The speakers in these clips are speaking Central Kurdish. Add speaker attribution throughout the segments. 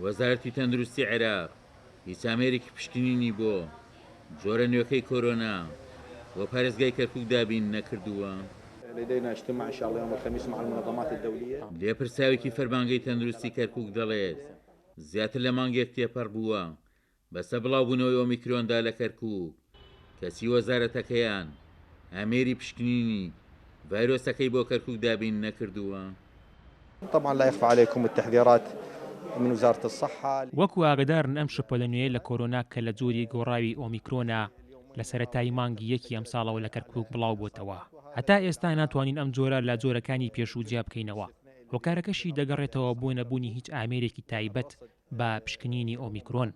Speaker 1: وەزارەتی تەندروستی عێراق هیچ ئامێرێکی پشکنینی بۆ جۆرە نوێەکەی کۆرۆنا بۆ پارێزگای کەرکووک دابین نەکردووە.
Speaker 2: لدينا اجتماع إن شاء الله يوم الخميس مع المنظمات الدولية.
Speaker 1: لێپرساوێکی فەرمانگەی تەندروستی کەرکووک دەڵێت زیاتر لە مانگێک تێپەڕ بووە بەسە بڵاوبوونەوەی ئۆمیکرۆندا لە کەرکووک. کەسی وەزارەتەکەیان ئامێری پشکنینی ڤایرۆسەکەی بۆ کەرکووک دابین نەکردووە.
Speaker 2: طبعا لا يخفى عليكم التحذيرات من وزارة الصحة.
Speaker 3: وەکو ئاگدارن ئەم شپۆ لە نوێ لە کۆرۆنا کە لە جۆری گۆڕاوی ئۆمیکرۆنا لە سەرەتای مانگی یەکی ئەم ساڵەوە لە کەرکووک بڵاو بۆتەوە. هەتا ئێستا ناتوانین ئەم جۆرە لە جۆرەکانی پێشوو جیا بکەینەوە. هۆکارەکەشی دەگەڕێتەوە بۆ نەبوونی هیچ ئامێرێکی تایبەت بە پشکنینی ئۆمیکرۆن.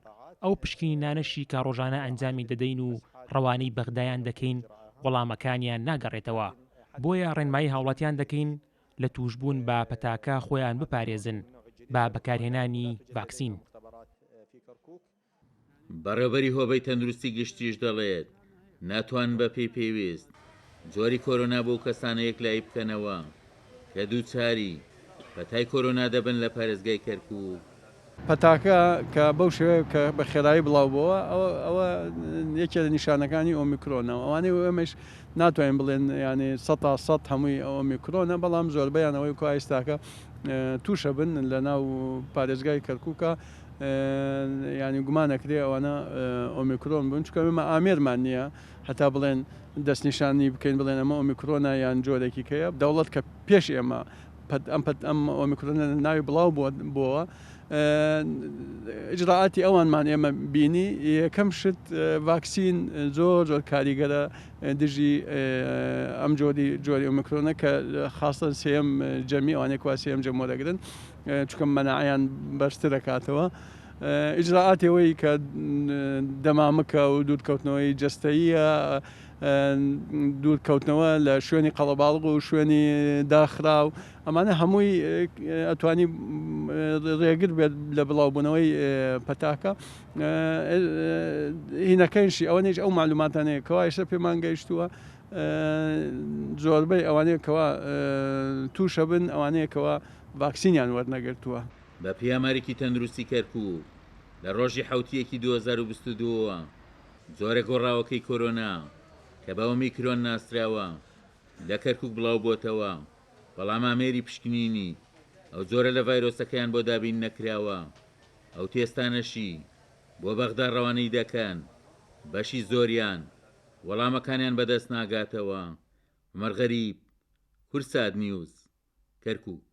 Speaker 3: ئەو پشکنینانەشی کە ڕۆژانە ئەنجامی دەدەین و ڕەوانەی بەغدایان دەکەین وەڵامەکانیان ناگەڕێتەوە. بۆیە ڕێنمایی هاوڵاتیان دەکەین لە توشبوون بە پەتاکە خۆیان بپارێزن با بەکارهێنانی ڤاکسین.
Speaker 1: بەڕێوەبەری هۆبەی تەندروستی گشتیش دەڵێت ناتوان بە پێی پێویست جۆری کۆرۆنا بۆ کەسانە یەکلایی بکەنەوە کە دووچاری پەتای کۆرۆنا دەبن لە پارێزگای کەرکووک.
Speaker 4: پەتاکە کە بەو شێوەیە کە بە خێرایی بڵاو بووە ئەوە یەکێ لە نیشانەکانی ئۆمیکرۆنەوە. ئەوانەی ئێمەش ناتوانین بڵێن ینی 100% هەمووی ئۆمیکرۆنە، بەڵام زۆربەیان ئەوەی کو ئێستاکە تووشە بن لە ناو پارێزگای کەرکووکە ینی گومانەکرێ ئەوانە ئۆمیکرۆن بوون، چکە ئێمە ئامێرمان نییە هەتا بڵێن دەستنیشانی بکەین بڵێن ئەمە ئۆمیکرۆنە یان جۆرێکی کەیە. دەوڵەت کە پێش ئێمە ئەم ئۆمیکرۆنە ناوی بڵاو بووە ئجراعاتی ئەوانمان ئێمە بینی. یەکەم شت ڤاکسین زۆر کاریگەرە دژی ئەم جۆری ئۆمیکرۆنە کە خاستن سێم جەمی ئەوانێک وا سێم جەمۆ دەگرن چکە مەناعیان بەرزتر دەکاتەوە. ئیجراعاتەوەی کە دەمامکە و دوورکەوتنەوەی جەستەییە، دوورکەوتنەوە لە شوێنی قەڵەباڵغ و شوێنی داخراو، ئەمانە هەمووی ئەتوانی ڕێگر بێت لە بڵاوبوونەوەی پەتاکە. هینەکەیشی ئەوە نێژ ئەو معلوماتانەیە کەوا ئێستا پێمان گەیشتووە زۆربەی ئەوانەیە کەوا تووشە بن ئەوانەیە کەوا ڤاکسینیان وەرنەگرتووە.
Speaker 1: بە پیامارێکی تەندروستی کەرکووک لە ڕۆژی حوتیەکی 2022 جۆرە گۆڕاوەکەی کۆرۆنا کە بە ئۆمیکرۆن ناسراوە لە کەرکووک بڵاو بۆتەوە، بەڵام ئامێری پشکنینی ئەو جۆرە لە ڤایرۆسەکەیان بۆ دابین نەکراوە. ئەو تێستانەشی بۆ بەغدا ڕەوانەی دەکەن بەشی زۆریان وەڵامەکانیان بەدەست ناگاتەوە. عومەر غەریب، کورسات نیوز، کەرکووک.